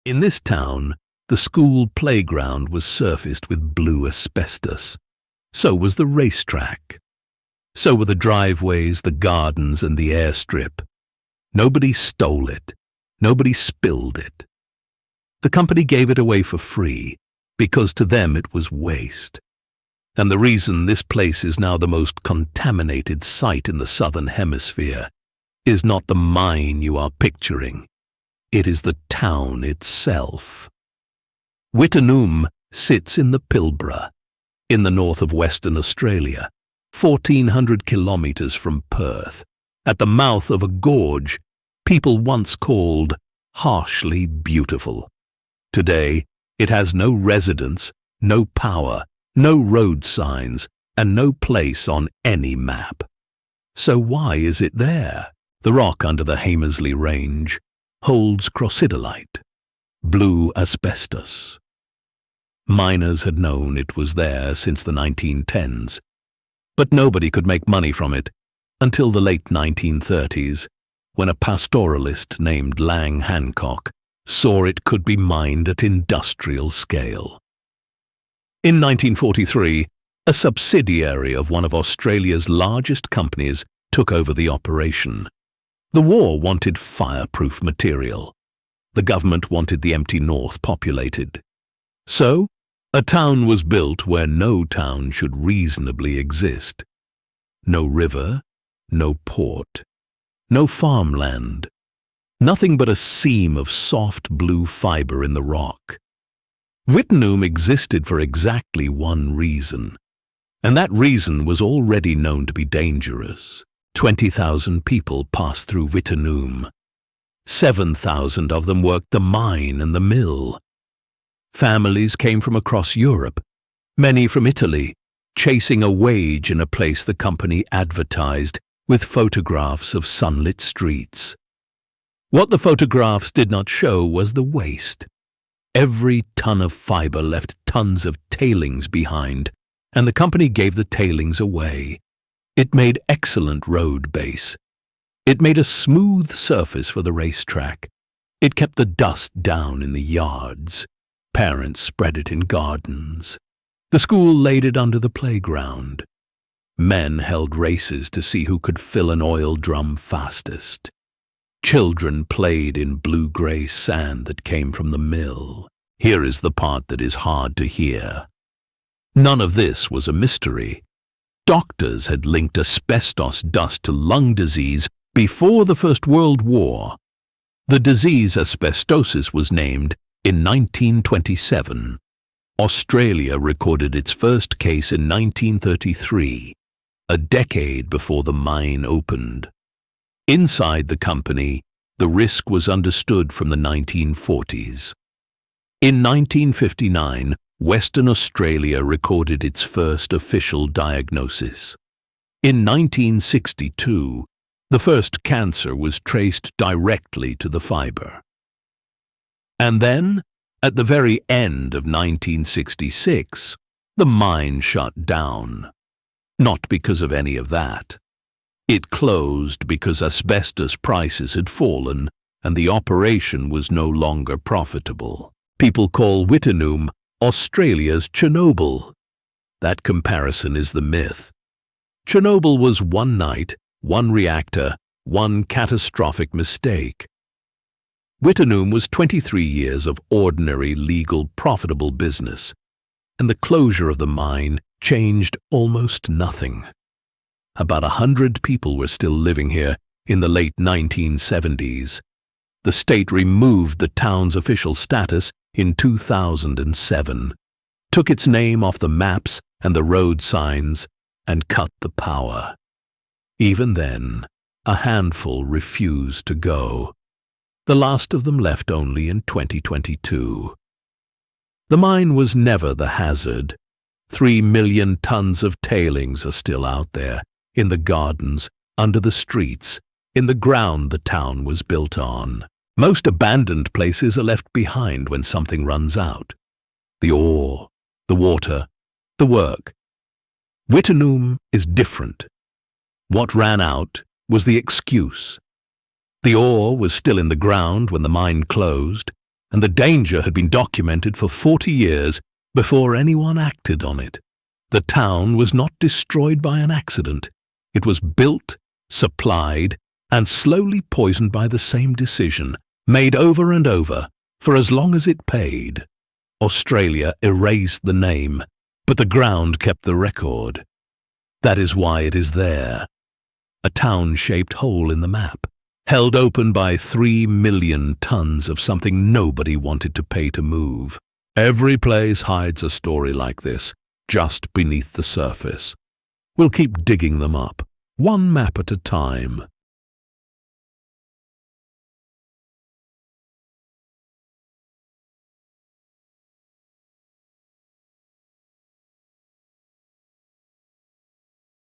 In this town, the school playground was surfaced with blue asbestos. So was the racetrack. So were the driveways, the gardens, and the airstrip. Nobody stole it. Nobody spilled it. The company gave it away for free, because to them it was waste. And the reason this place is now the most contaminated site in the southern hemisphere is not the mine you are picturing. It is the town itself. Wittenoom sits in the Pilbara, in the north of Western Australia, 1,400 kilometres from Perth, at the mouth of a gorge people once called harshly beautiful. Today, it has no residents, no power, no road signs, and no place on any map. So why is it there? The rock under the Hamersley Range holds crocodylite, blue asbestos. Miners had known it was there since the 1910s, but nobody could make money from it until the late 1930s, when a pastoralist named Lang Hancock saw it could be mined at industrial scale. In 1943, a subsidiary of one of Australia's largest companies took over the operation. The war wanted fireproof material. The government wanted the empty north populated. So, a town was built where no town should reasonably exist. No river, no port, no farmland, nothing but a seam of soft blue fibre in the rock. Wittenoom existed for exactly one reason, and that reason was already known to be dangerous. 20,000 people passed through Wittenoom. 7,000 of them worked the mine and the mill. Families came from across Europe, many from Italy, chasing a wage in a place the company advertised with photographs of sunlit streets. What the photographs did not show was the waste. Every ton of fibre left tons of tailings behind, and the company gave the tailings away. It made excellent road base. It made a smooth surface for the racetrack. It kept the dust down in the yards. Parents spread it in gardens. The school laid it under the playground. Men held races to see who could fill an oil drum fastest. Children played in blue-grey sand that came from the mill. Here is the part that is hard to hear. None of this was a mystery. Doctors had linked asbestos dust to lung disease before the First World War. The disease asbestosis was named in 1927. Australia recorded its first case in 1933, a decade before the mine opened. Inside the company, the risk was understood from the 1940s. In 1959, Western Australia recorded its first official diagnosis. In 1962, the first cancer was traced directly to the fibre. And then, at the very end of 1966, the mine shut down. Not because of any of that. It closed because asbestos prices had fallen and the operation was no longer profitable. People call Wittenoom Australia's Chernobyl. That comparison is the myth. Chernobyl was one night, one reactor, one catastrophic mistake. Wittenoom was 23 years of ordinary, legal, profitable business, and the closure of the mine changed almost nothing. About 100 people were still living here in the late 1970s. The state removed the town's official status in 2007, took its name off the maps and the road signs, and cut the power. Even then, a handful refused to go. The last of them left only in 2022. The mine was never the hazard. 3 million tons of tailings are still out there, in the gardens, under the streets, in the ground the town was built on. Most abandoned places are left behind when something runs out. The ore, the water, the work. Wittenoom is different. What ran out was the excuse. The ore was still in the ground when the mine closed, and the danger had been documented for 40 years before anyone acted on it. The town was not destroyed by an accident. It was built, supplied, and slowly poisoned by the same decision, made over and over, for as long as it paid. Australia erased the name, but the ground kept the record. That is why it is there. A town-shaped hole in the map, held open by 3 million tons of something nobody wanted to pay to move. Every place hides a story like this, just beneath the surface. We'll keep digging them up, one map at a time.